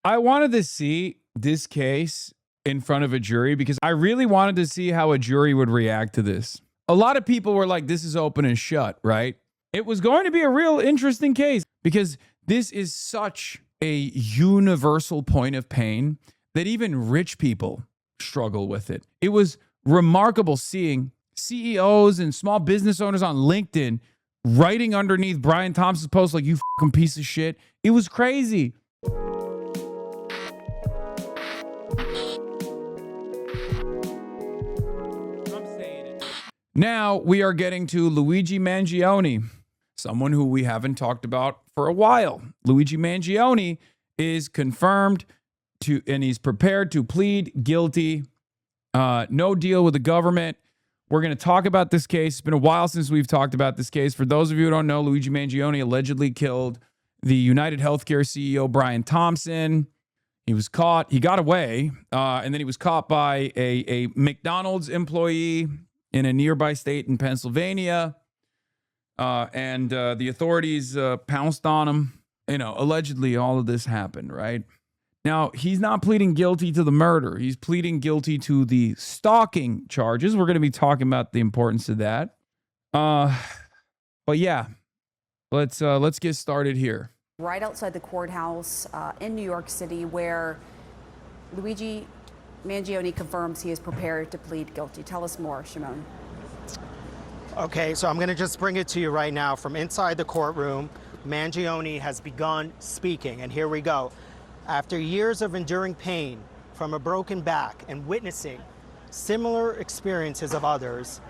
I wanted to see this case in front of a jury because I really wanted to see how a jury would react to this. A lot of people were like, this is open and shut, right? It was going to be a real interesting case because this is such a universal point of pain that even rich people struggle with it. It was remarkable seeing CEOs and small business owners on LinkedIn writing underneath Brian Thompson's post like, you fucking piece of shit. It was crazy. Now we are getting to Luigi Mangione, someone who we haven't talked about for a while. Luigi Mangione is confirmed to, and he's prepared to plead guilty. No deal with the government. We're going to talk about this case. It's been a while since we've talked about this case. For those of you who don't know, Luigi Mangione allegedly killed the United Healthcare CEO, Brian Thompson. He was caught. He got away. And then he was caught by a McDonald's employee in a nearby state in Pennsylvania. And the authorities pounced on him. You know, allegedly all of this happened, right? Now, he's not pleading guilty to the murder. He's pleading guilty to the stalking charges. We're going to be talking about the importance of that. But yeah, let's get started here. Right outside the courthouse in New York City, where Luigi Mangione confirms he is prepared to plead guilty. Tell us more, Shimon. Okay, so I'm going to just bring it to you right now from inside the courtroom. Mangione has begun speaking, and here we go. After years of enduring pain from a broken back and witnessing similar experiences of others,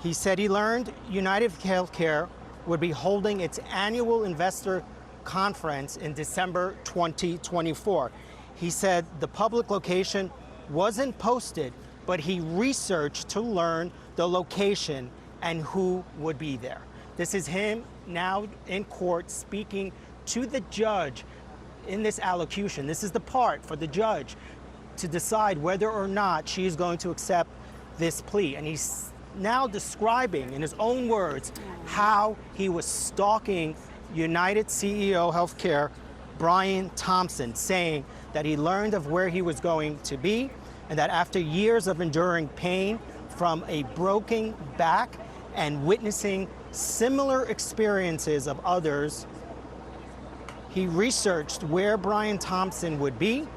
he said he learned United Healthcare would be holding its annual investor conference in December 2024. He said the public location wasn't posted, but he researched to learn the location and who would be there. This is him now in court speaking to the judge in this allocution. This is the part for the judge to decide whether or not she is going to accept this plea. And he's now describing in his own words how he was stalking United CEO Healthcare Brian Thompson, saying that he learned of where he was going to be and that after years of enduring pain from a broken back and witnessing similar experiences of others, he researched where Brian Thompson would be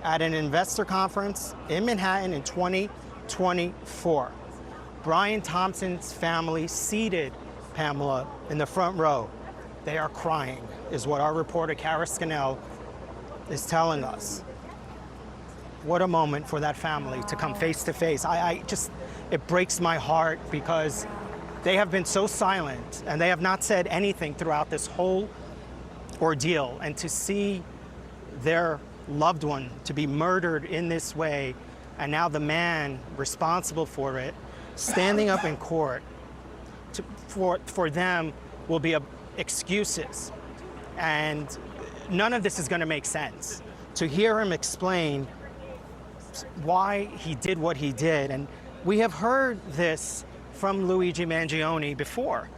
at an investor conference in Manhattan in 2024. Brian Thompson's family seated Pamela in the front row. They are crying, is what our reporter, Kara Scannell, is telling us. What a moment for that family to come face to face. It breaks my heart because they have been so silent and they have not said anything throughout this whole ordeal. And to see their loved one to be murdered in this way, and now the man responsible for it standing up in court for them will be excuses. And none of this is going to make sense. To hear him explain why he did what he did, and we have heard this from Luigi Mangione before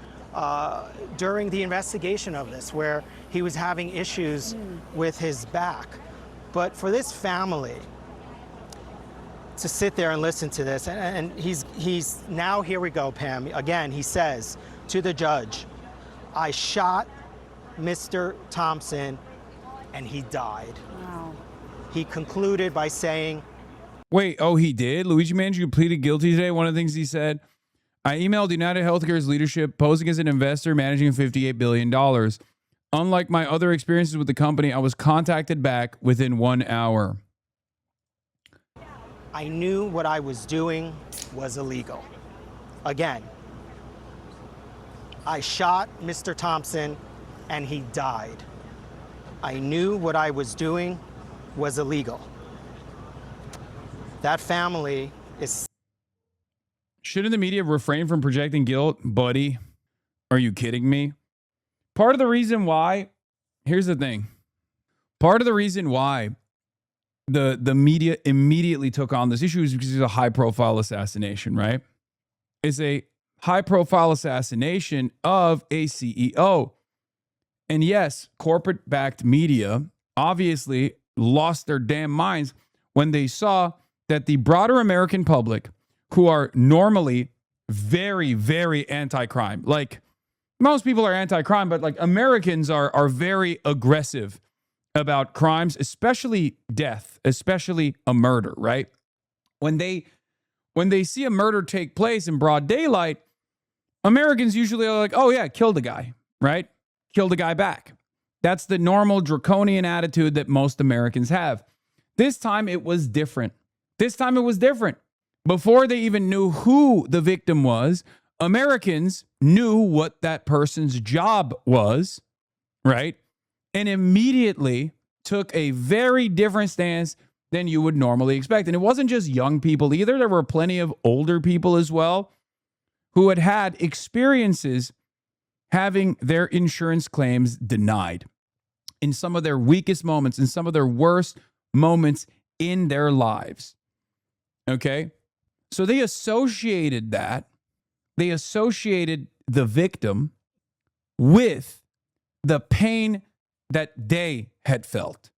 during the investigation of this, where he was having issues with his back. But for this family to sit there and listen to this, and he's now, here we go, Pam, again, he says to the judge, I shot Mr. Thompson and he died. Wow. He concluded by saying, Wait, oh, he did? Luigi Mangione pleaded guilty today. One of the things he said, I emailed United Healthcare's leadership posing as an investor managing $58 billion. Unlike my other experiences with the company, I was contacted back within 1 hour. I knew what I was doing was illegal. Again, I shot Mr. Thompson and he died. I knew what I was doing was illegal. That family is... Shouldn't the media refrain from projecting guilt? Buddy, are you kidding me? Part of the reason why, here's the thing. Part of the reason why the media immediately took on this issue is because it's a high-profile assassination, right? It's a high-profile assassination of a CEO. And yes, corporate-backed media obviously lost their damn minds when they saw that the broader American public, who are normally very, very anti-crime, like most people are anti-crime, but like Americans are very aggressive about crimes, especially death, especially a murder, right? When they see a murder take place in broad daylight, Americans usually are like, oh yeah, kill the guy, right? Kill the guy back. That's the normal draconian attitude that most Americans have. This time it was different. Before they even knew who the victim was, Americans knew what that person's job was, right? And immediately took a very different stance than you would normally expect. And it wasn't just young people either. There were plenty of older people as well who had had experiences having their insurance claims denied in some of their weakest moments, in some of their worst moments in their lives. Okay? So they associated that. They associated the victim with the pain that they had felt.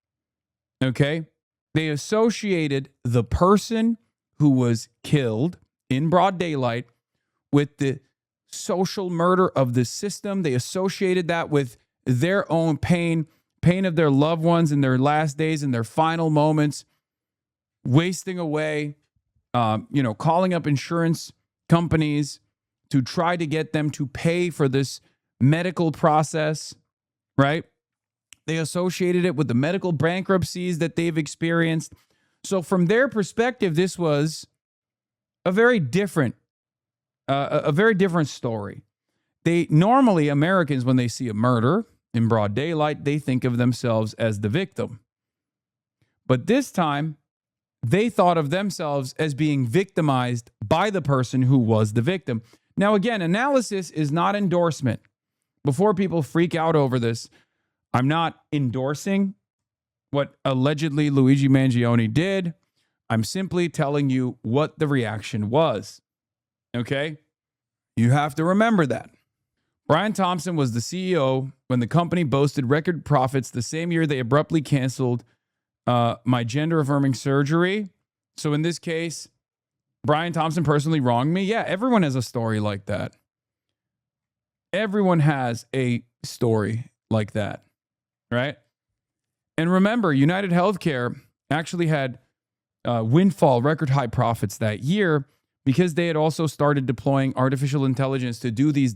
Okay? They associated the person who was killed in broad daylight with the social murder of the system. They associated that with their own pain of their loved ones in their last days, in their final moments, wasting away, calling up insurance companies to try to get them to pay for this medical process, right? They associated it with the medical bankruptcies that they've experienced. So from their perspective, this was a very different story. They normally, Americans, when they see a murder in broad daylight, they think of themselves as the victim. But this time, they thought of themselves as being victimized by the person who was the victim. Now, again, analysis is not endorsement. Before people freak out over this, I'm not endorsing what allegedly Luigi Mangione did. I'm simply telling you what the reaction was. Okay? You have to remember that. Brian Thompson was the CEO when the company boasted record profits the same year they abruptly canceled my gender-affirming surgery. So in this case, Brian Thompson personally wronged me. Yeah, everyone has a story like that. Everyone has a story like that, right? And remember, United Healthcare actually had windfall record high profits that year because they had also started deploying artificial intelligence to do these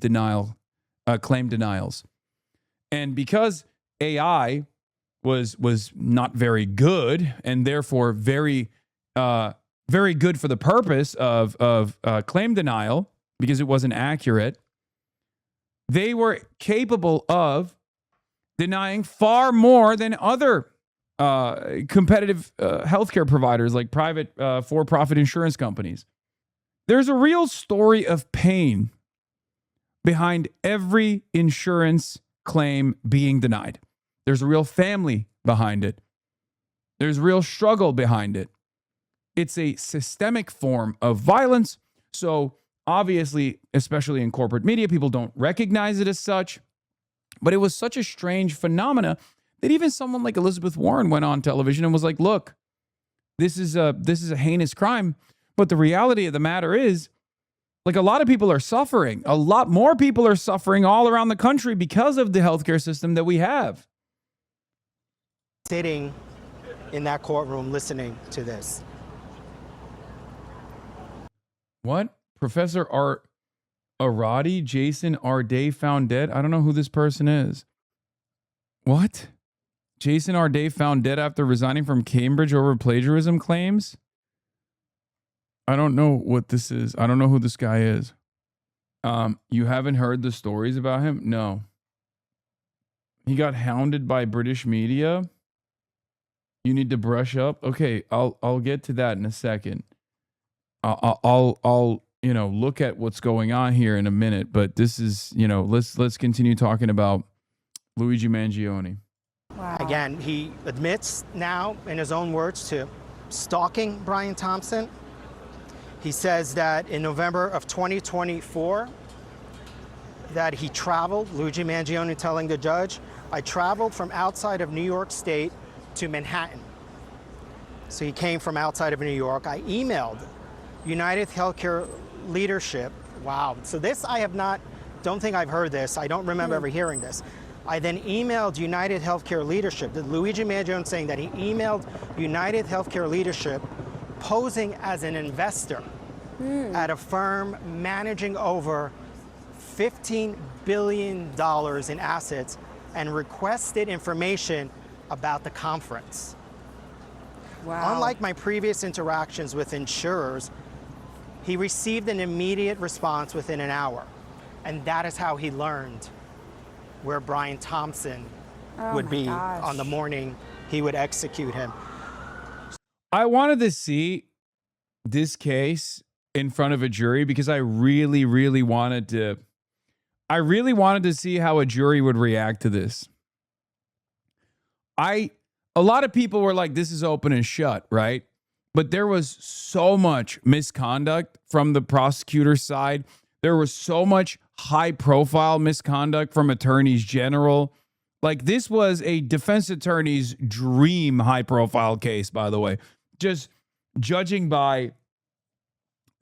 claim denials. And because AI was not very good and therefore very good for the purpose of claim denial because it wasn't accurate, they were capable of denying far more than other competitive healthcare providers like private for-profit insurance companies. There's a real story of pain behind every insurance claim being denied. There's a real family behind it. There's real struggle behind it. It's a systemic form of violence. So obviously, especially in corporate media, people don't recognize it as such. But it was such a strange phenomena that even someone like Elizabeth Warren went on television and was like, look, this is a heinous crime. But the reality of the matter is, like, a lot of people are suffering. A lot more people are suffering all around the country because of the healthcare system that we have. Sitting in that courtroom listening to this. What? Professor Arati, Jason Arday found dead? I don't know who this person is. What? Jason Arday found dead after resigning from Cambridge over plagiarism claims? I don't know what this is. I don't know who this guy is. You haven't heard the stories about him? No. He got hounded by British media. You need to brush up. Okay, I'll get to that in a second. I'll look at what's going on here in a minute, but this is, let's continue talking about Luigi Mangione. Wow. Again, he admits now in his own words to stalking Brian Thompson. He says that in November of 2024, that he traveled, Luigi Mangione telling the judge, I traveled from outside of New York State to Manhattan So he came from outside of New York. I emailed United Healthcare leadership. Wow. So this I have not, don't think I've heard this. I don't remember ever hearing this. I then emailed United Healthcare leadership, Luigi Mangione saying that he emailed United Healthcare leadership posing as an investor at a firm managing over $15 billion in assets and requested information about the conference. Wow. Unlike my previous interactions with insurers, he received an immediate response within an hour. And that is how he learned where Brian Thompson would be on the morning he would execute him. I wanted to see this case in front of a jury because I really wanted to see how a jury would react to this. A lot of people were like, this is open and shut, right? But there was so much misconduct from the prosecutor's side. There was so much high profile misconduct from attorneys general. Like, this was a defense attorney's dream high profile case, by the way. Just judging by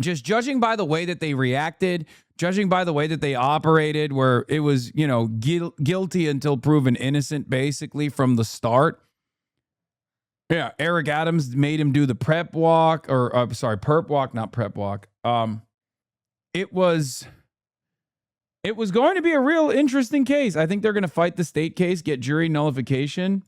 the way that they reacted, judging by the way that they operated, where it was, guilty until proven innocent, basically from the start. Yeah, Eric Adams made him do the perp walk, not prep walk. It was going to be a real interesting case. I think they're going to fight the state case, get jury nullification.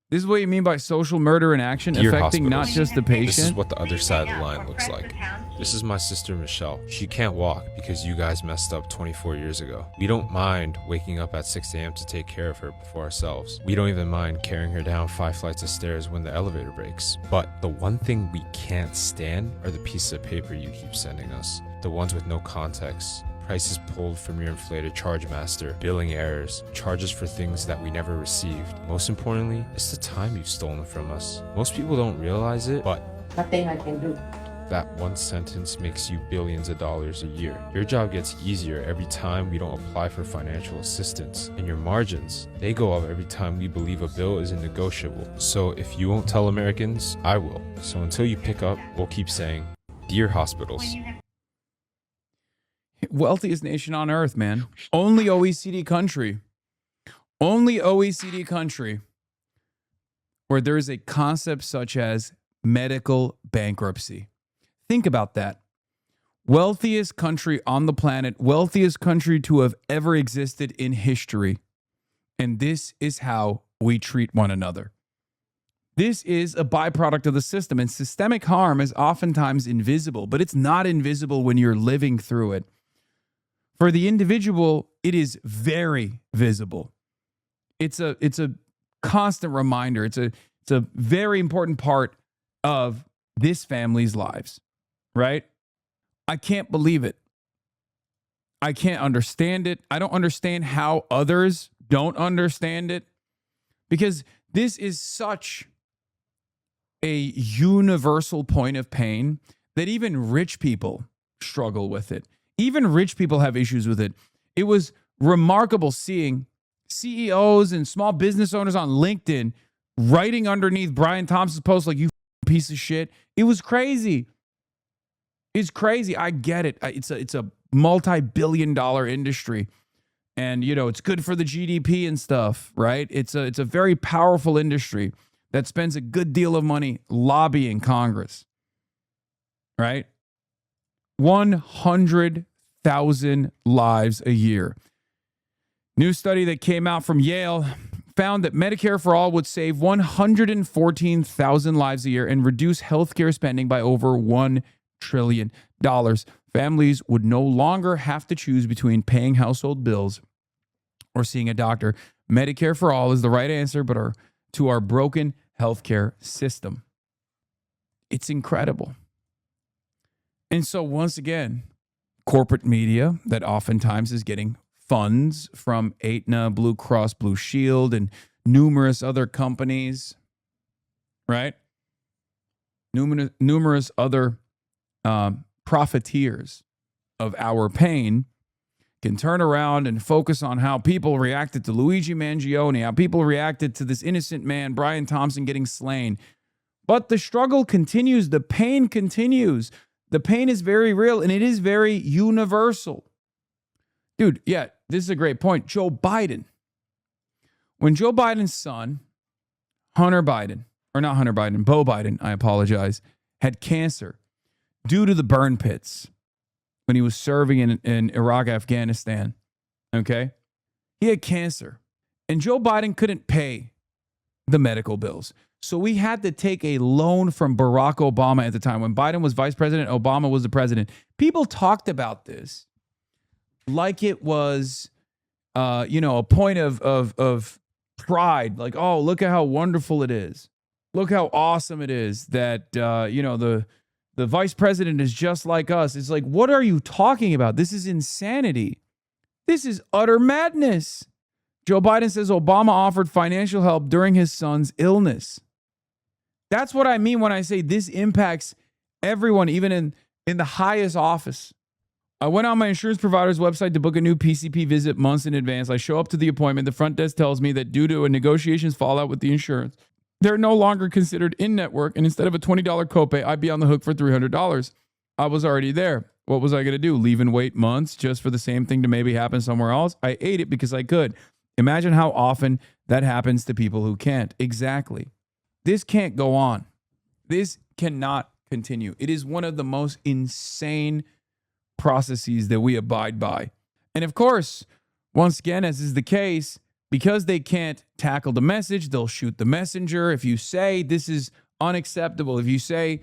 This is what you mean by social murder in action, Dear affecting not hospitals, just the patient. This is what the other side of the line looks like. This is my sister Michelle. She can't walk because you guys messed up 24 years ago. We don't mind waking up at 6 a.m. to take care of her before ourselves. We don't even mind carrying her down 5 flights of stairs when the elevator breaks. But the one thing we can't stand are the pieces of paper you keep sending us. The ones with no context. Prices pulled from your inflated charge master, billing errors, charges for things that we never received. Most importantly, it's the time you've stolen from us. Most people don't realize it, but nothing I can do. That one sentence makes you billions of dollars a year. Your job gets easier every time we don't apply for financial assistance. And your margins, they go up every time we believe a bill isn't negotiable. So if you won't tell Americans, I will. So until you pick up, we'll keep saying, dear hospitals. Wealthiest nation on earth, man. Only OECD country. Only OECD country where there is a concept such as medical bankruptcy. Think about that. Wealthiest country on the planet, wealthiest country to have ever existed in history. And this is how we treat one another. This is a byproduct of the system, and systemic harm is oftentimes invisible, but it's not invisible when you're living through it. For the individual, it is very visible. It's a constant reminder. It's a very important part of this family's lives, right? I can't believe it. I can't understand it. I don't understand how others don't understand it, because this is such a universal point of pain that even rich people struggle with it. Even rich people have issues with it. It was remarkable seeing CEOs and small business owners on LinkedIn writing underneath Brian Thompson's post like, you piece of shit. It was crazy. It's crazy. I get it. It's a multi-billion-dollar industry. And, it's good for the GDP and stuff, right? It's a very powerful industry that spends a good deal of money lobbying Congress, right? 100,000 lives a year. New study that came out from Yale found that Medicare for All would save 114,000 lives a year and reduce healthcare spending by over $1 trillion. Families would no longer have to choose between paying household bills or seeing a doctor. Medicare for All is the right answer, but to our broken healthcare system. It's incredible. And so once again, corporate media that oftentimes is getting funds from Aetna, Blue Cross Blue Shield, and numerous other companies, right? Numerous other profiteers of our pain can turn around and focus on how people reacted to Luigi Mangione, how people reacted to this innocent man, Brian Thompson, getting slain. But the struggle continues. The pain continues. The pain is very real and it is very universal. Dude, yeah, this is a great point. Joe Biden. When Joe Biden's son, Hunter Biden, or not Hunter Biden, Beau Biden, I apologize, had cancer due to the burn pits when he was serving in Iraq, Afghanistan, okay? He had cancer. And Joe Biden couldn't pay the medical bills. So we had to take a loan from Barack Obama at the time. When Biden was vice president, Obama was the president. People talked about this like it was, a point of pride. Like, oh, look at how wonderful it is. Look how awesome it is that, the vice president is just like us. It's like, what are you talking about? This is insanity. This is utter madness. Joe Biden says Obama offered financial help during his son's illness. That's what I mean when I say this impacts everyone, even in the highest office. I went on my insurance provider's website to book a new PCP visit months in advance. I show up to the appointment. The front desk tells me that due to a negotiations fallout with the insurance, they're no longer considered in-network, and instead of a $20 copay, I'd be on the hook for $300. I was already there. What was I going to do? Leave and wait months just for the same thing to maybe happen somewhere else? I ate it because I could. Imagine how often that happens to people who can't. Exactly. This can't go on. This cannot continue. It is one of the most insane processes that we abide by. And of course, once again, as is the case, because they can't tackle the message, they'll shoot the messenger. If you say this is unacceptable, if you say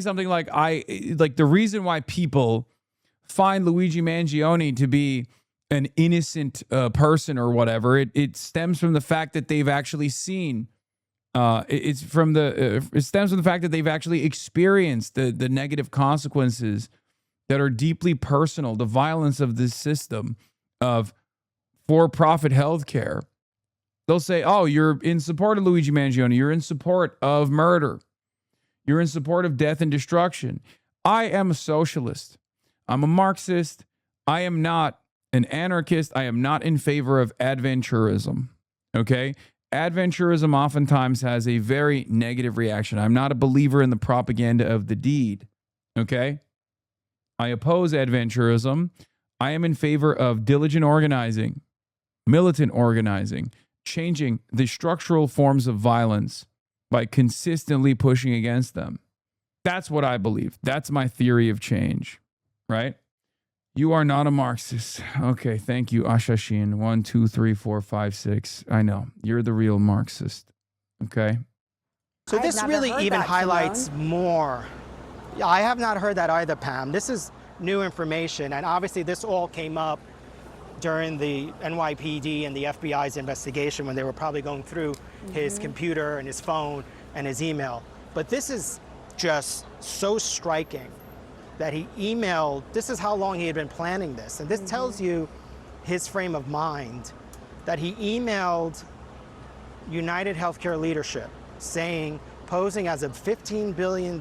something like the reason why people find Luigi Mangione to be an innocent person or whatever, it stems from the fact that they've actually seen. It stems from the fact that they've actually experienced the negative consequences that are deeply personal, the violence of this system of for-profit healthcare. They'll say, oh, you're in support of Luigi Mangione. You're in support of murder. You're in support of death and destruction. I am a socialist. I'm a Marxist. I am not an anarchist. I am not in favor of adventurism. Okay? Adventurism oftentimes has a very negative reaction. I'm not a believer in the propaganda of the deed. Okay? I oppose adventurism. I am in favor of diligent organizing, militant organizing, changing the structural forms of violence by consistently pushing against them. That's what I believe. That's my theory of change, right? You are not a Marxist. Okay, thank you, Ashashin. 1, 2, 3, 4, 5, 6. I know. You're the real Marxist. Okay? So this really even highlights more. I have not heard that either, Pam. This is new information, and obviously this all came up during the NYPD and the FBI's investigation when they were probably going through his computer and his phone and his email. But this is just so striking that he emailed, this is how long he had been planning this. And this tells you his frame of mind, that he emailed United Healthcare leadership saying, posing as a $15 billion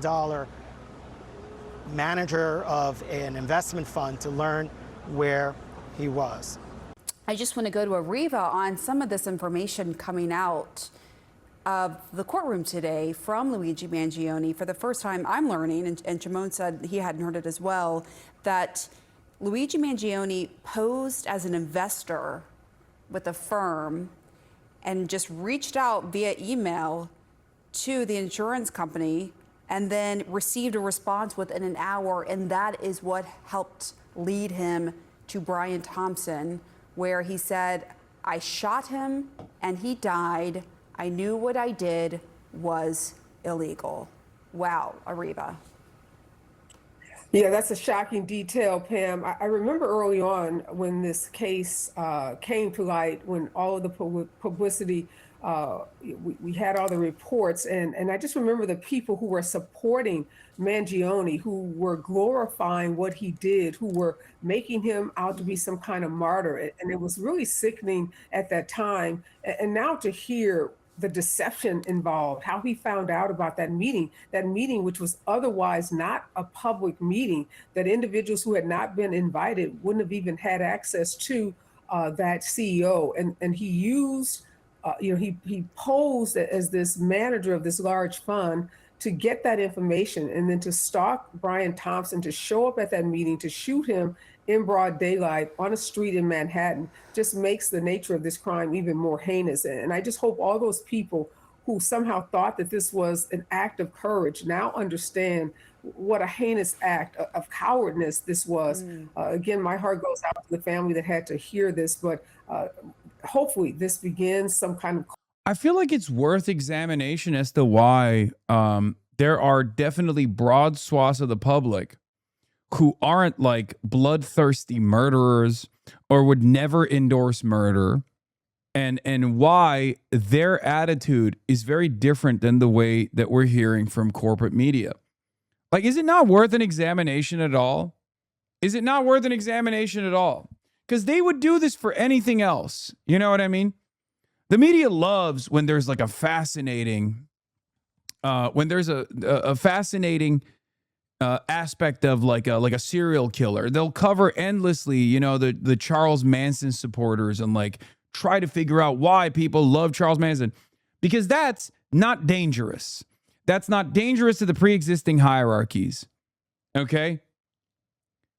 manager of an investment fund to learn where he was. I just want to go to Ariva on some of this information coming out of the courtroom today from Luigi Mangione. For the first time, I'm learning, and Shimon said he hadn't heard it as well, that Luigi Mangione posed as an investor with a firm and just reached out via email to the insurance company and then received a response within an hour. And that is what helped lead him to Brian Thompson, where he said, I shot him and he died. I knew what I did was illegal. Wow, Ariva. Yeah, that's a shocking detail, Pam. I remember early on when this case came to light, when all of the publicity, we had all the reports, and I just remember the people who were supporting Mangione, who were glorifying what he did, who were making him out to be some kind of martyr. And it was really sickening at that time. And now to hear the deception involved, how he found out about that meeting, which was otherwise not a public meeting, that individuals who had not been invited wouldn't have even had access to that CEO. And he used he posed as this manager of this large fund to get that information and then to stalk Brian Thompson, to show up at that meeting, to shoot him in broad daylight on a street in Manhattan, just makes the nature of this crime even more heinous. And I just hope all those people who somehow thought that this was an act of courage now understand what a heinous act of cowardness this was. Again, my heart goes out to the family that had to hear this, but hopefully this begins some kind of. I feel like it's worth examination as to why there are definitely broad swaths of the public who aren't like bloodthirsty murderers or would never endorse murder, and why their attitude is very different than the way that we're hearing from corporate media. Like, is it not worth an examination at all? Is it not worth an examination at all? Because they would do this for anything else. You know what I mean? The media loves when there's like a fascinating, fascinating aspect of like a serial killer. They'll cover endlessly, you know, the Charles Manson supporters and like try to figure out why people love Charles Manson, because that's not dangerous. That's not dangerous to the pre-existing hierarchies. Okay?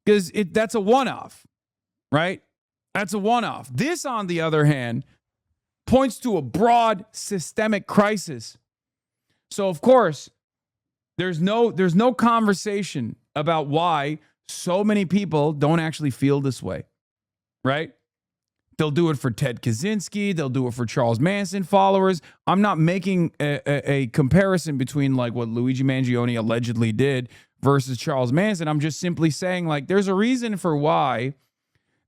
Because that's a one-off, right? That's a one-off. This, on the other hand, points to a broad systemic crisis. So, of course, there's no conversation about why so many people don't actually feel this way, right? They'll do it for Ted Kaczynski. They'll do it for Charles Manson followers. I'm not making a comparison between like what Luigi Mangione allegedly did versus Charles Manson. I'm just simply saying, like, there's a reason for why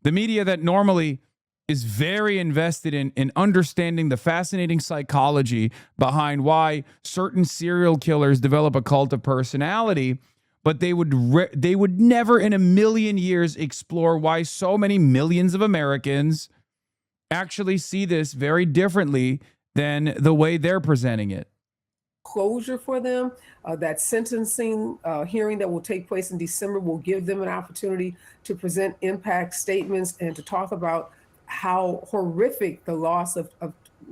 the media that normally is very invested in understanding the fascinating psychology behind why certain serial killers develop a cult of personality, but they would never in a million years explore why so many millions of Americans actually see this very differently than the way they're presenting it. Closure for them. That sentencing hearing that will take place in December will give them an opportunity to present impact statements and to talk about how horrific the loss of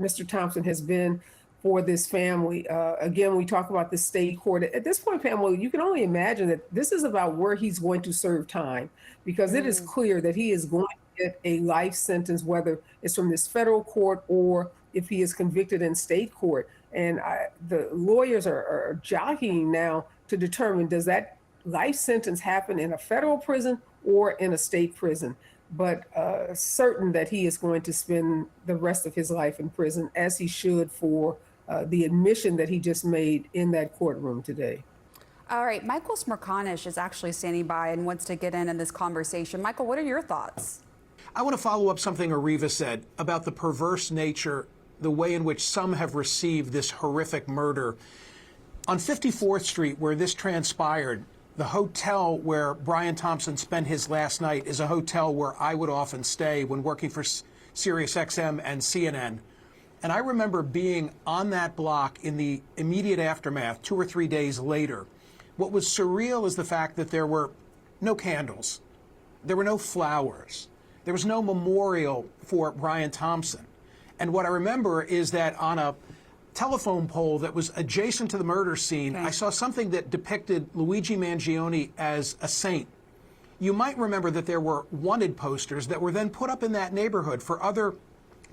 Mr. Thompson has been for this family. Again, we talk about the state court. At this point, Pamela, you can only imagine that this is about where he's going to serve time, because it is clear that he is going to get a life sentence, whether it's from this federal court or if he is convicted in state court. And the lawyers are jockeying now to determine, does that life sentence happen in a federal prison or in a state prison? But certain that he is going to spend the rest of his life in prison, as he should, for the admission that he just made in that courtroom today. All right, Michael Smerconish is actually standing by and wants to get in this conversation. Michael, what are your thoughts? I want to follow up something Ariva said about the perverse nature, the way in which some have received this horrific murder. On 54th Street, where this transpired, the hotel where Brian Thompson spent his last night is a hotel where I would often stay when working for SiriusXM and CNN. And I remember being on that block in the immediate aftermath, 2 or 3 days later. What was surreal is the fact that there were no candles. There were no flowers. There was no memorial for Brian Thompson. And what I remember is that on a telephone pole that was adjacent to the murder scene, I saw something that depicted Luigi Mangione as a saint. You might remember that there were wanted posters that were then put up in that neighborhood for other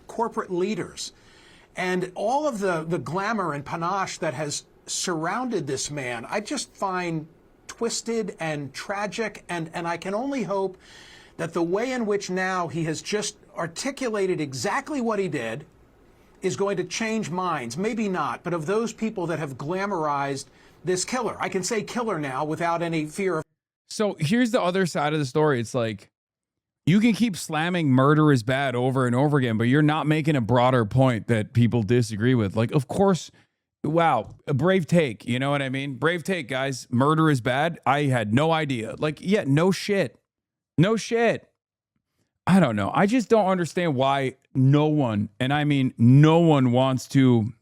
corporate leaders. And all of the glamour and panache that has surrounded this man, I just find twisted and tragic. And I can only hope that the way in which now he has just articulated exactly what he did is going to change minds, maybe not, but of those people that have glamorized this killer. I can say killer now without any fear of. So here's the other side of the story. It's like, you can keep slamming murder is bad over and over again, but you're not making a broader point that people disagree with. Like, of course, wow, a brave take. You know what I mean? Brave take, guys. Murder is bad. I had no idea. Like, yeah, no shit. No shit. I don't know. I just don't understand why no one, and I mean no one, wants to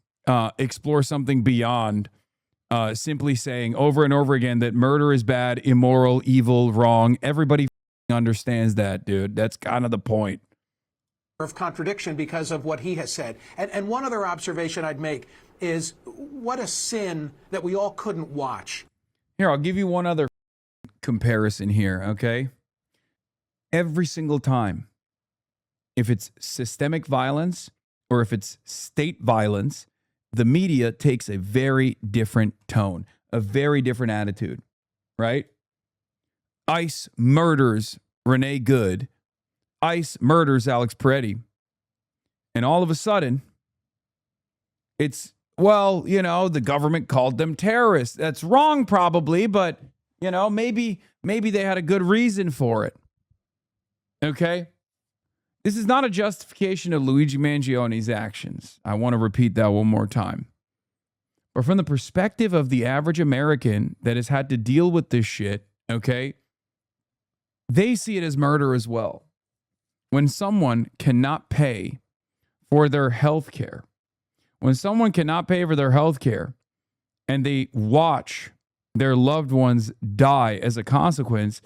explore something beyond simply saying over and over again that murder is bad, immoral, evil, wrong. Everybody understands that, dude. That's kind of the point. of contradiction because of what he has said. And one other observation I'd make is what a sin that we all couldn't watch. Here, I'll give you one other comparison here, okay? Every single time, if it's systemic violence or if it's state violence, the media takes a very different tone, a very different attitude, right? ICE murders Renee Good. ICE murders Alex Peretti. And all of a sudden, it's, well, you know, the government called them terrorists. That's wrong probably, but, you know, maybe they had a good reason for it. Okay? This is not a justification of Luigi Mangione's actions. I want to repeat that one more time. But from the perspective of the average American that has had to deal with this shit, okay, they see it as murder as well. When someone cannot pay for their health care, when someone cannot pay for their health care and they watch their loved ones die as a consequence,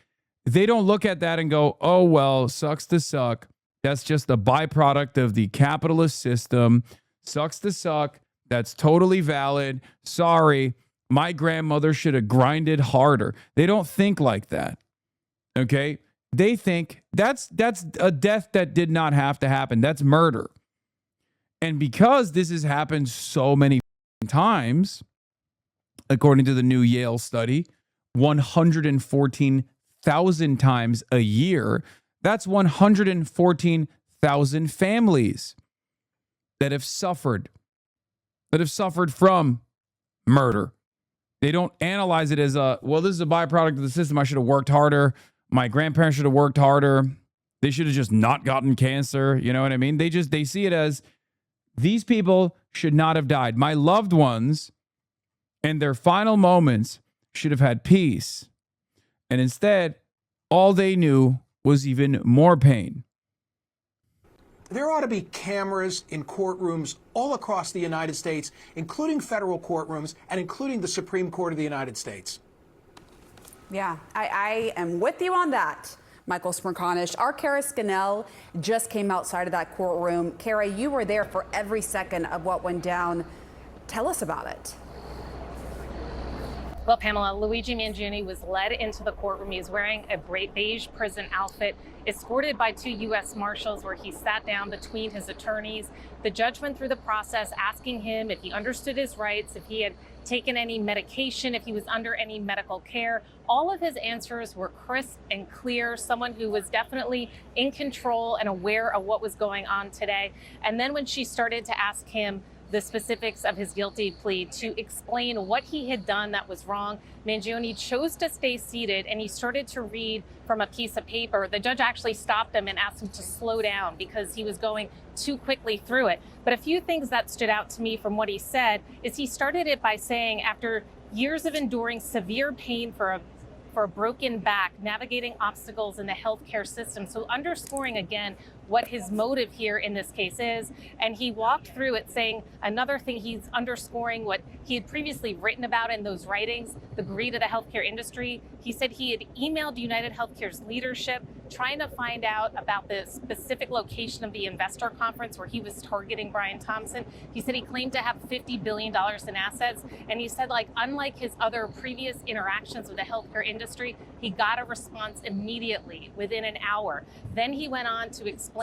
they don't look at that and go, oh, well, sucks to suck. That's just a byproduct of the capitalist system. Sucks to suck. That's totally valid. Sorry, my grandmother should have grinded harder. They don't think like that. Okay? They think that's a death that did not have to happen. That's murder. And because this has happened so many times, according to the new Yale study, 114,000 times a year, that's 114,000 families that have suffered from murder. They don't analyze it as well, this is a byproduct of the system. I should have worked harder. My grandparents should have worked harder. They should have just not gotten cancer. You know what I mean? They see it as these people should not have died. My loved ones in their final moments should have had peace. And instead, all they knew was even more pain. There ought to be cameras in courtrooms all across the United States, including federal courtrooms and including the Supreme Court of the United States. Yeah, I am with you on that, Michael Smerconish. Our Kara Scannell just came outside of that courtroom. Kara, you were there for every second of what went down. Tell us about it. Well, Pamela, Luigi Mangione was led into the courtroom. He was wearing a beige prison outfit, escorted by 2 U.S. Marshals, where he sat down between his attorneys. The judge went through the process, asking him if he understood his rights, if he had taken any medication, if he was under any medical care. All of his answers were crisp and clear, someone who was definitely in control and aware of what was going on today. And then when she started to ask him the specifics of his guilty plea, to explain what he had done that was wrong, Mangione chose to stay seated and he started to read from a piece of paper. The judge actually stopped him and asked him to slow down because he was going too quickly through it. But a few things that stood out to me from what he said is he started it by saying, after years of enduring severe pain for a broken back, navigating obstacles in the healthcare system. So underscoring again what his motive here in this case is. And he walked through it saying another thing, he's underscoring what he had previously written about in those writings, the greed of the healthcare industry. He said he had emailed United Healthcare's leadership trying to find out about the specific location of the investor conference where he was targeting Brian Thompson. He said he claimed to have $50 billion in assets. And he said, like, unlike his other previous interactions with the healthcare industry, he got a response immediately within an hour. Then he went on to explain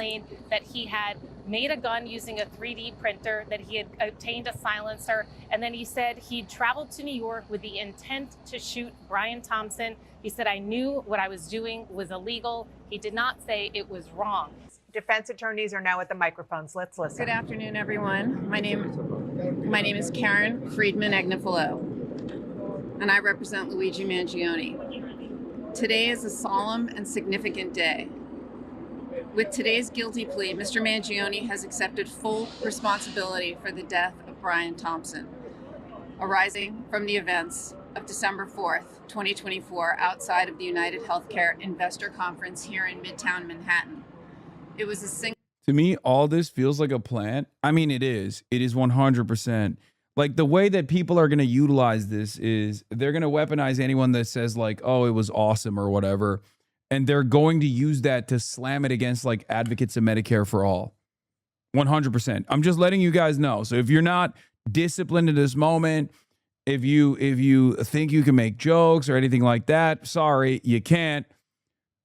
that he had made a gun using a 3D printer, that he had obtained a silencer, and then he said he traveled to New York with the intent to shoot Brian Thompson. He said, I knew what I was doing was illegal. He did not say it was wrong. Defense attorneys are now at the microphones. Let's listen. Good afternoon, everyone. My name is Karen Friedman Agnifilo, and I represent Luigi Mangione. Today is a solemn and significant day. With today's guilty plea, Mr. Mangione has accepted full responsibility for the death of Brian Thompson, arising from the events of December 4th, 2024, outside of the United Healthcare Investor Conference here in Midtown Manhattan. It was a single. To me, all this feels like a plan. I mean, it is. It is 100%. Like, the way that people are going to utilize this is they're going to weaponize anyone that says, like, oh, it was awesome or whatever. And they're going to use that to slam it against, like, advocates of Medicare for all. 100%. I'm just letting you guys know. So if you're not disciplined in this moment, if you think you can make jokes or anything like that, sorry, you can't.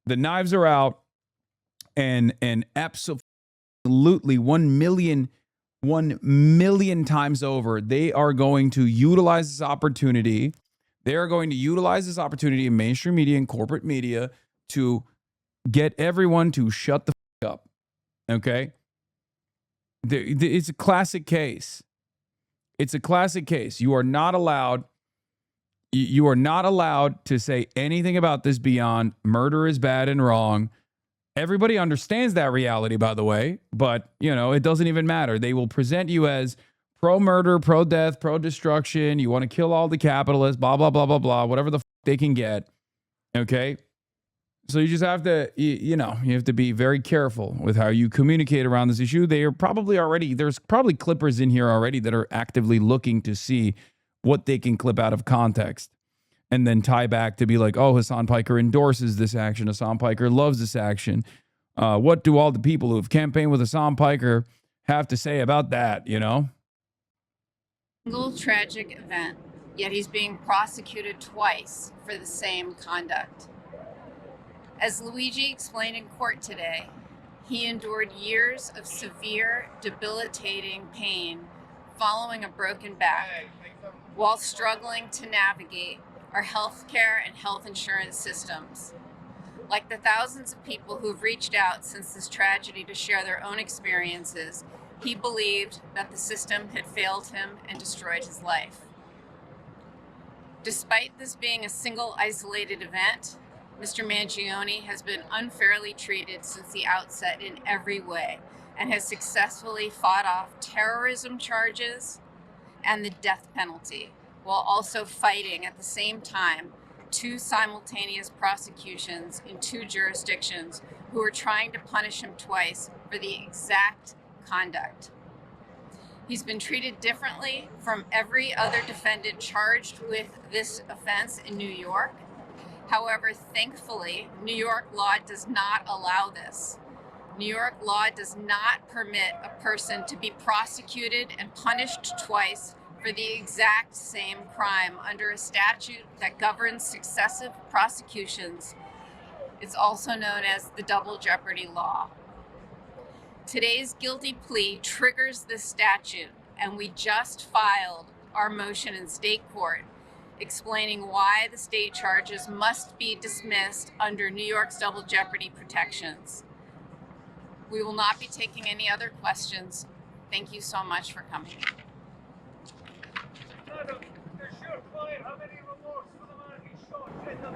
The knives are out, and absolutely 1 million times over, they are going to utilize this opportunity. They are going to utilize this opportunity in mainstream media and corporate media to get everyone to shut the fuck up. Okay? It's a classic case. It's a classic case. You are not allowed to say anything about this beyond murder is bad and wrong. Everybody understands that reality, by the way, but it doesn't even matter. They will present you as pro-murder, pro-death, pro-destruction. You want to kill all the capitalists, blah, blah, blah, blah, blah, whatever the they can get. Okay? So you just have to, you have to be very careful with how you communicate around this issue. They are probably there's probably clippers in here already that are actively looking to see what they can clip out of context and then tie back to be like, oh, Hasan Piker endorses this action. Hasan Piker loves this action. What do all the people who have campaigned with Hasan Piker have to say about that, Single tragic event, yet he's being prosecuted twice for the same conduct. As Luigi explained in court today, he endured years of severe, debilitating pain following a broken back while struggling to navigate our healthcare and health insurance systems. Like the thousands of people who've reached out since this tragedy to share their own experiences, he believed that the system had failed him and destroyed his life. Despite this being a single isolated event, Mr. Mangione has been unfairly treated since the outset in every way and has successfully fought off terrorism charges and the death penalty, while also fighting at the same time 2 simultaneous prosecutions in 2 jurisdictions who are trying to punish him twice for the exact conduct. He's been treated differently from every other defendant charged with this offense in New York. However, thankfully, New York law does not allow this. New York law does not permit a person to be prosecuted and punished twice for the exact same crime under a statute that governs successive prosecutions. It's also known as the double jeopardy law. Today's guilty plea triggers this statute, and we just filed our motion in state court explaining why the state charges must be dismissed under New York's double jeopardy protections. We will not be taking any other questions. Thank you so much for coming.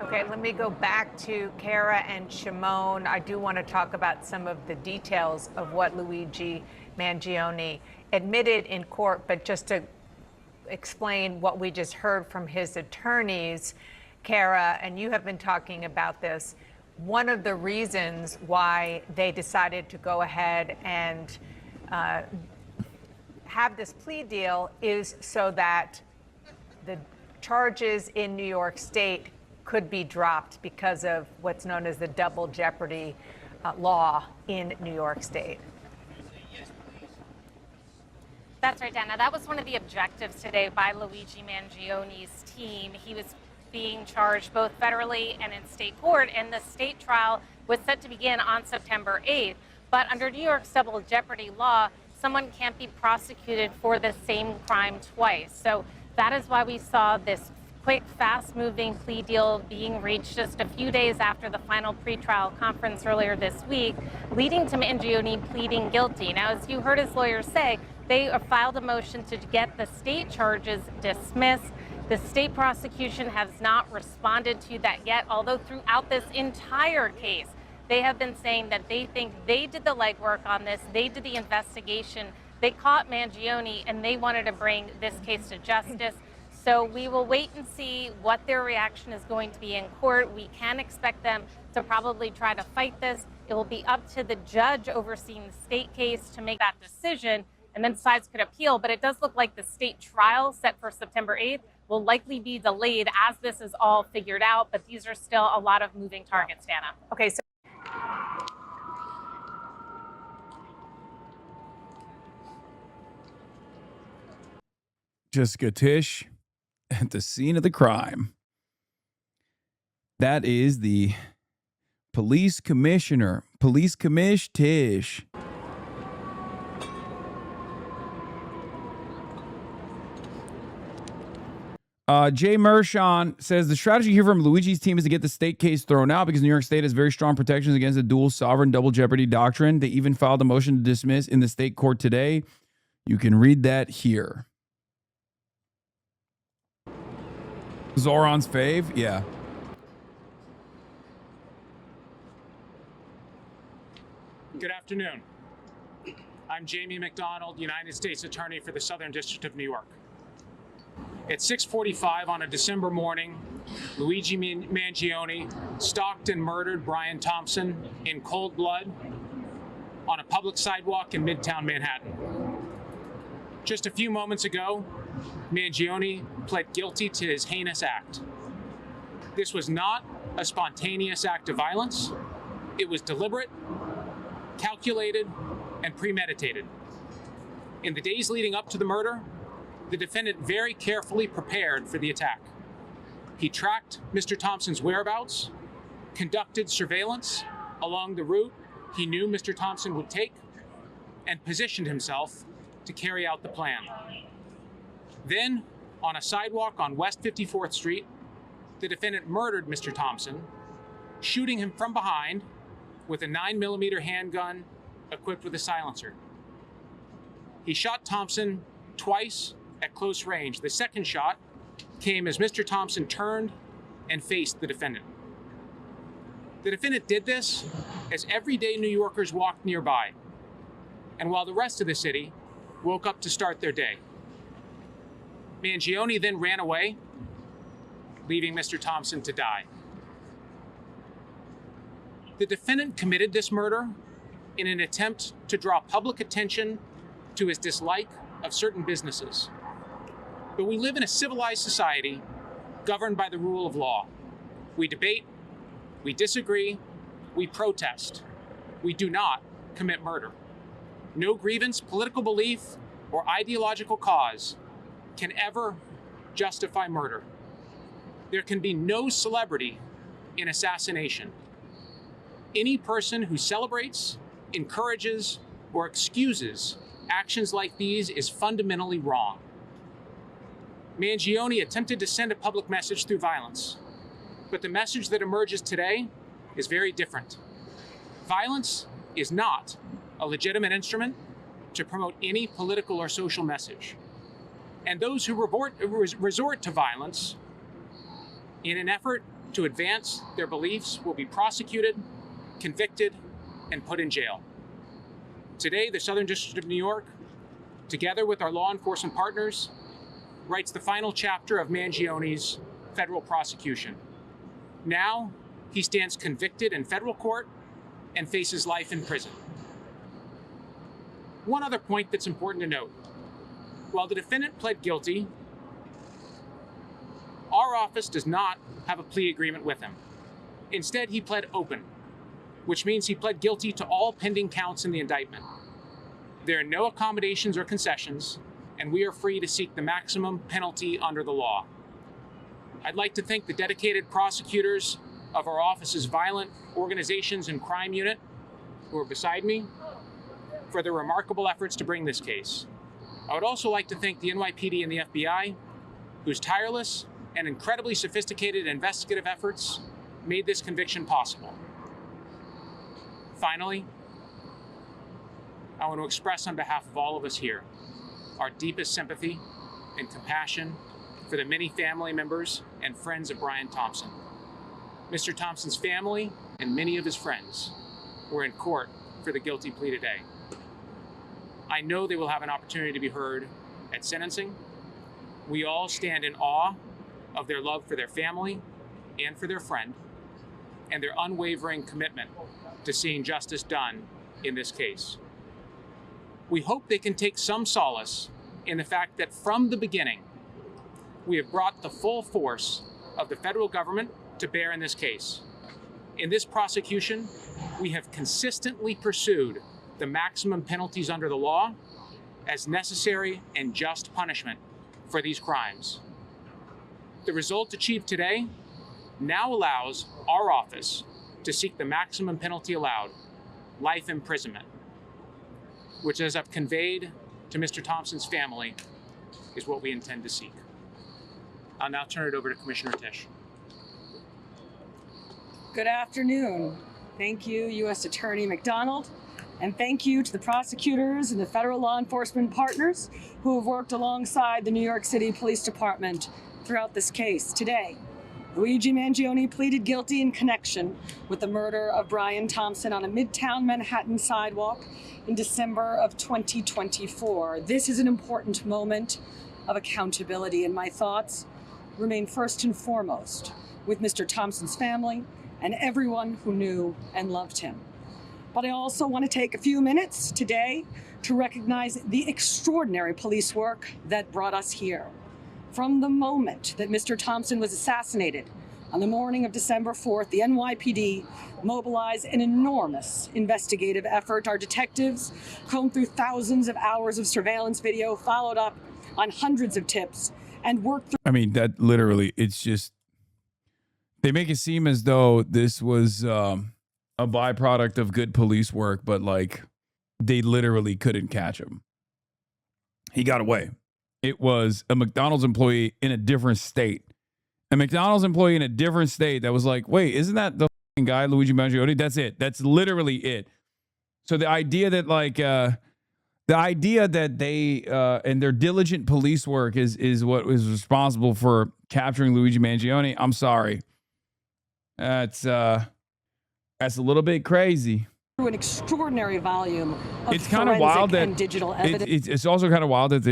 Okay, let me go back to Kara and Shimon. I do want to talk about some of the details of what Luigi Mangione admitted in court, but just to explain what we just heard from his attorneys, Kara, and you have been talking about this. One of the reasons why they decided to go ahead and have this plea deal is so that the charges in New York State could be dropped because of what's known as the double jeopardy law in New York State. That's right, Dana. That was one of the objectives today by Luigi Mangione's team. He was being charged both federally and in state court, and the state trial was set to begin on September 8th. But under New York's double jeopardy law, someone can't be prosecuted for the same crime twice. So that is why we saw this quick, fast-moving plea deal being reached just a few days after the final pretrial conference earlier this week, leading to Mangione pleading guilty. Now, as you heard his lawyers say, they filed a motion to get the state charges dismissed. The state prosecution has not responded to that yet, although throughout this entire case, they have been saying that they think they did the legwork on this, they did the investigation, they caught Mangione, and they wanted to bring this case to justice. So we will wait and see what their reaction is going to be in court. We can expect them to probably try to fight this. It will be up to the judge overseeing the state case to make that decision, and then sides could appeal. But it does look like the state trial set for September 8th will likely be delayed as this is all figured out. But these are still a lot of moving targets, Dana. Okay, so Jessica Tisch at the scene of the crime. That is the police commissioner, Police Commish Tisch. Jay Mershon says the strategy here from Luigi's team is to get the state case thrown out because New York State has very strong protections against the dual sovereign double jeopardy doctrine. They even filed a motion to dismiss in the state court today. You can read that here. Zoran's fave? Yeah. Good afternoon. I'm Jamie McDonald, United States Attorney for the Southern District of New York. At 6:45 on a December morning, Luigi Mangione stalked and murdered Brian Thompson in cold blood on a public sidewalk in Midtown Manhattan. Just a few moments ago, Mangione pled guilty to his heinous act. This was not a spontaneous act of violence. It was deliberate, calculated, and premeditated. In the days leading up to the murder, the defendant very carefully prepared for the attack. He tracked Mr. Thompson's whereabouts, conducted surveillance along the route he knew Mr. Thompson would take, and positioned himself to carry out the plan. Then, on a sidewalk on West 54th Street, the defendant murdered Mr. Thompson, shooting him from behind with a 9mm handgun equipped with a silencer. He shot Thompson twice at close range. The second shot came as Mr. Thompson turned and faced the defendant. The defendant did this as everyday New Yorkers walked nearby, and while the rest of the city woke up to start their day. Mangione then ran away, leaving Mr. Thompson to die. The defendant committed this murder in an attempt to draw public attention to his dislike of certain businesses. But we live in a civilized society governed by the rule of law. We debate, we disagree, we protest. We do not commit murder. No grievance, political belief, or ideological cause can ever justify murder. There can be no celebrity in assassination. Any person who celebrates, encourages, or excuses actions like these is fundamentally wrong. Mangione attempted to send a public message through violence, but the message that emerges today is very different. Violence is not a legitimate instrument to promote any political or social message. And those who resort to violence in an effort to advance their beliefs will be prosecuted, convicted, and put in jail. Today, the Southern District of New York, together with our law enforcement partners, writes the final chapter of Mangione's federal prosecution. Now, he stands convicted in federal court and faces life in prison. One other point that's important to note. While the defendant pled guilty, our office does not have a plea agreement with him. Instead, he pled open, which means he pled guilty to all pending counts in the indictment. There are no accommodations or concessions, and we are free to seek the maximum penalty under the law. I'd like to thank the dedicated prosecutors of our office's Violent Organizations and Crime Unit, who are beside me, for their remarkable efforts to bring this case. I would also like to thank the NYPD and the FBI, whose tireless and incredibly sophisticated investigative efforts made this conviction possible. Finally, I want to express on behalf of all of us here our deepest sympathy and compassion for the many family members and friends of Brian Thompson. Mr. Thompson's family and many of his friends were in court for the guilty plea today. I know they will have an opportunity to be heard at sentencing. We all stand in awe of their love for their family and for their friend, and their unwavering commitment to seeing justice done in this case. We hope they can take some solace in the fact that from the beginning, we have brought the full force of the federal government to bear in this case. In this prosecution, we have consistently pursued the maximum penalties under the law as necessary and just punishment for these crimes. The result achieved today now allows our office to seek the maximum penalty allowed, life imprisonment, which, as I've conveyed to Mr. Thompson's family, is what we intend to seek. I'll now turn it over to Commissioner Tisch. Good afternoon. Thank you, U.S. Attorney McDonald, and thank you to the prosecutors and the federal law enforcement partners who have worked alongside the New York City Police Department throughout this case. Today, Luigi Mangione pleaded guilty in connection with the murder of Brian Thompson on a Midtown Manhattan sidewalk in December of 2024. This is an important moment of accountability, and my thoughts remain first and foremost with Mr. Thompson's family and everyone who knew and loved him. But I also want to take a few minutes today to recognize the extraordinary police work that brought us here. From the moment that Mr. Thompson was assassinated on the morning of December 4th, the NYPD mobilized an enormous investigative effort. Our detectives combed through thousands of hours of surveillance video, followed up on hundreds of tips, and worked through. I mean, that literally, it's just, they make it seem as though this was a byproduct of good police work, but like they literally couldn't catch him. He got away. It was a McDonald's employee in a different state. A McDonald's employee in a different state that was like, wait, isn't that the guy, Luigi Mangione? That's it. That's literally it. So the idea that they and their diligent police work is what was responsible for capturing Luigi Mangione, I'm sorry. That's a little bit crazy. Through an extraordinary volume of it's kind of wild that digital evidence. It's also kind of wild that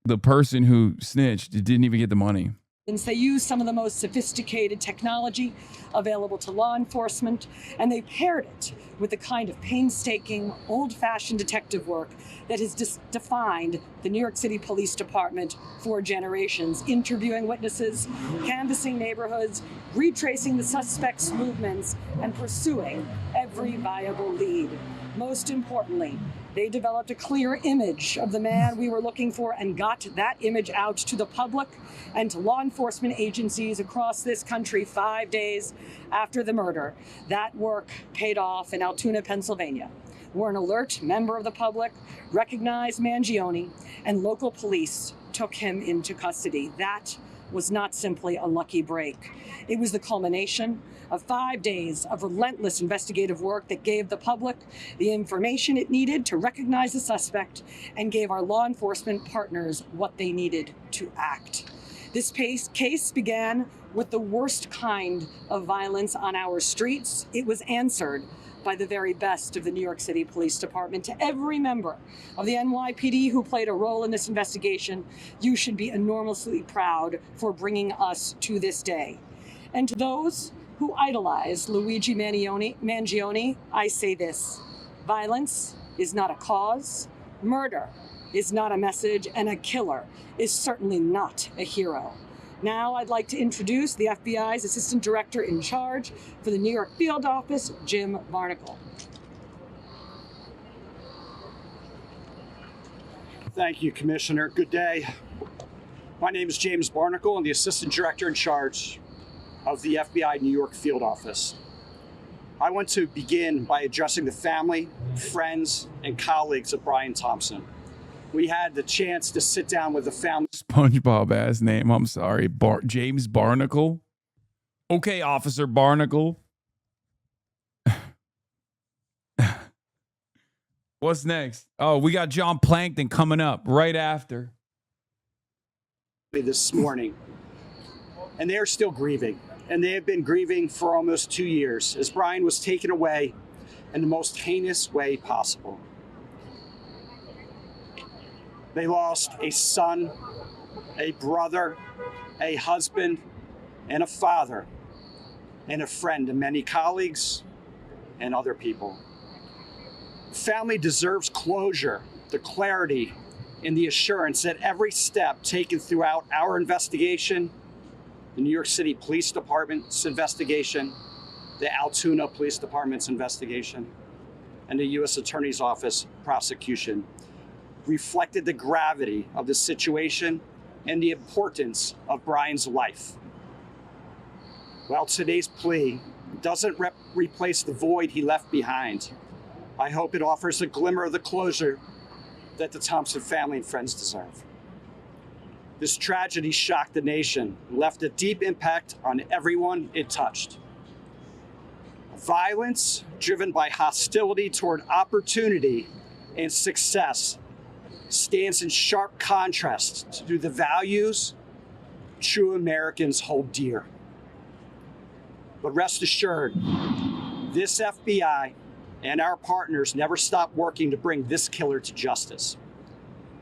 the person who snitched didn't even get the money. They use some of the most sophisticated technology available to law enforcement, and they paired it with the kind of painstaking, old-fashioned detective work that has defined the New York City Police Department for generations, interviewing witnesses, canvassing neighborhoods, retracing the suspects' movements, and pursuing every viable lead. Most importantly, they developed a clear image of the man we were looking for and got that image out to the public and to law enforcement agencies across this country 5 days after the murder. That work paid off in Altoona, Pennsylvania, where an alert member of the public recognized Mangione and local police took him into custody. That was not simply a lucky break. It was the culmination of 5 days of relentless investigative work that gave the public the information it needed to recognize the suspect and gave our law enforcement partners what they needed to act. This case began with the worst kind of violence on our streets. It was answered by the very best of the New York City Police Department. To every member of the NYPD who played a role in this investigation, you should be enormously proud for bringing us to this day. And to those who idolize Luigi Mangione, I say this: violence is not a cause, murder is not a message, and a killer is certainly not a hero. Now I'd like to introduce the FBI's Assistant Director in Charge for the New York Field Office, Jim Barnacle. Thank you, Commissioner. Good day. My name is James Barnacle. I'm the Assistant Director in Charge of the FBI New York Field Office. I want to begin by addressing the family, friends, and colleagues of Brian Thompson. We had the chance to sit down with the family. SpongeBob ass name. I'm sorry. James Barnacle. Okay, Officer Barnacle. What's next? Oh, we got John Plankton coming up right after. This morning, and they are still grieving. And they have been grieving for almost 2 years as Brian was taken away in the most heinous way possible. They lost a son, a brother, a husband, and a father, and a friend, and many colleagues and other people. The family deserves closure, the clarity, and the assurance that every step taken throughout our investigation, the New York City Police Department's investigation, the Altoona Police Department's investigation, and the U.S. Attorney's Office prosecution reflected the gravity of the situation and the importance of Brian's life. While today's plea doesn't replace the void he left behind, I hope it offers a glimmer of the closure that the Thompson family and friends deserve. This tragedy shocked the nation and left a deep impact on everyone it touched. Violence driven by hostility toward opportunity and success stands in sharp contrast to the values true Americans hold dear. But rest assured, this FBI and our partners never stopped working to bring this killer to justice.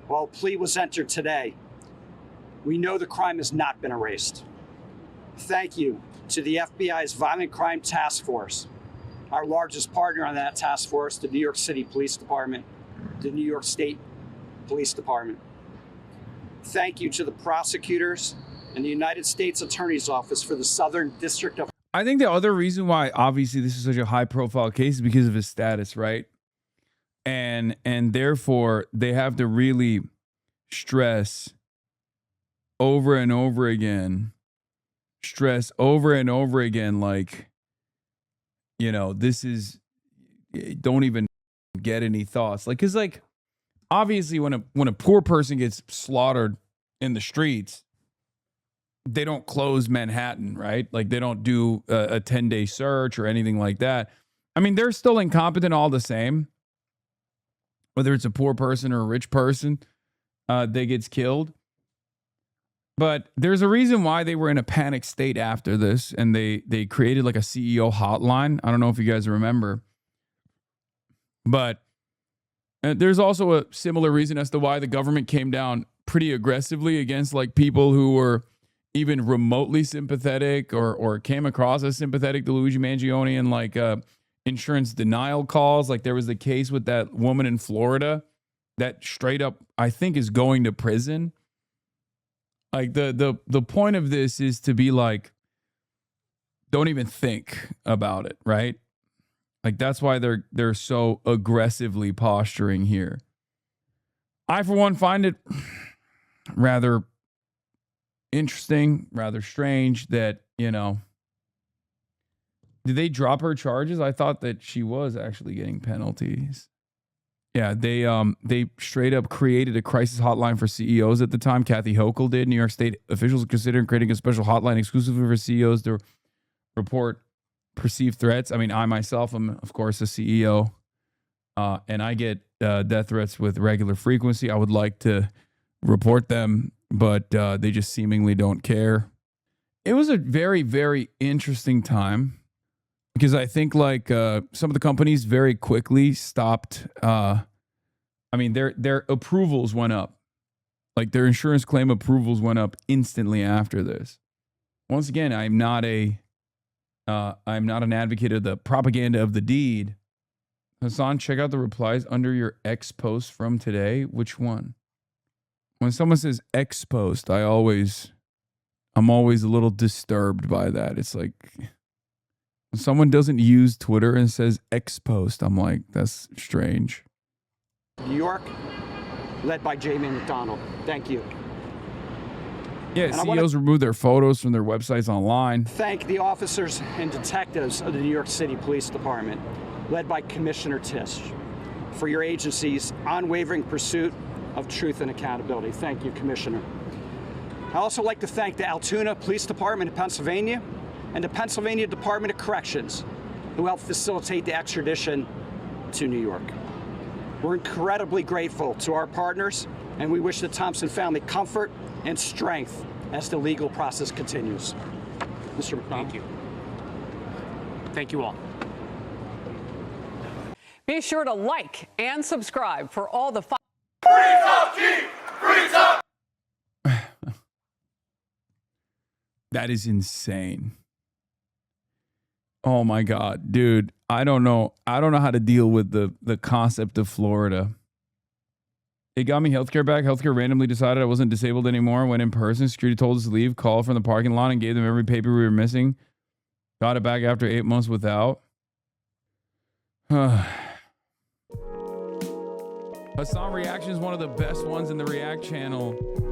While a plea was entered today, we know the crime has not been erased. Thank you to the FBI's Violent Crime Task Force, our largest partner on that task force, the New York City Police Department, the New York State Police Department. Thank you to the prosecutors and the United States Attorney's Office for the Southern District of... I think the other reason why obviously this is such a high profile case is because of his status, right? And therefore they have to really stress over and over again, like, you know, this is, don't even get any thoughts. Like, cause like, obviously when a poor person gets slaughtered in the streets, they don't close Manhattan, right? Like they don't do a 10-day search or anything like that. I mean, they're still incompetent all the same. Whether it's a poor person or a rich person that gets killed. But there's a reason why they were in a panic state after this, and they created like a CEO hotline. I don't know if you guys remember. But there's also a similar reason as to why the government came down pretty aggressively against like people who were even remotely sympathetic or came across as sympathetic to Luigi Mangione and like insurance denial calls. Like there was the case with that woman in Florida that straight up, I think, is going to prison. Like the point of this is to be like, don't even think about it, right? Like that's why they're so aggressively posturing here. I, for one, find it rather interesting, rather strange that, you know, did they drop her charges? I thought that she was actually getting penalties. Yeah, they straight up created a crisis hotline for CEOs at the time. Kathy Hochul did. New York State officials considering creating a special hotline exclusively for CEOs to report perceived threats. I mean, I myself am, of course, a CEO, and I get death threats with regular frequency. I would like to report them, but they just seemingly don't care. It was a very, very interesting time. Because I think like some of the companies very quickly stopped. I mean, their approvals went up. Like their insurance claim approvals went up instantly after this. Once again, I'm not an advocate of the propaganda of the deed. Hasan, check out the replies under your X post from today. Which one? When someone says X post, I'm always a little disturbed by that. It's like, when someone doesn't use Twitter and says X post, I'm like, that's strange. New York, led by Jamie McDonald. Thank you. Yeah, and CEOs remove their photos from their websites online. Thank the officers and detectives of the New York City Police Department, led by Commissioner Tisch, for your agency's unwavering pursuit of truth and accountability. Thank you, Commissioner. I'd also like to thank the Altoona Police Department in Pennsylvania and the Pennsylvania Department of Corrections, who helped facilitate the extradition to New York. We're incredibly grateful to our partners, and we wish the Thompson family comfort and strength as the legal process continues. Mr. McDonald. Thank you. Thank you all. Be sure to like and subscribe for all the... That is insane. Oh my God, dude. I don't know how to deal with the concept of Florida. It got me healthcare back. Healthcare randomly decided I wasn't disabled anymore. Went in person. Security told us to leave. Called from the parking lot and gave them every paper we were missing. Got it back after 8 months without. Hasan Reactions, one of the best ones in the React channel.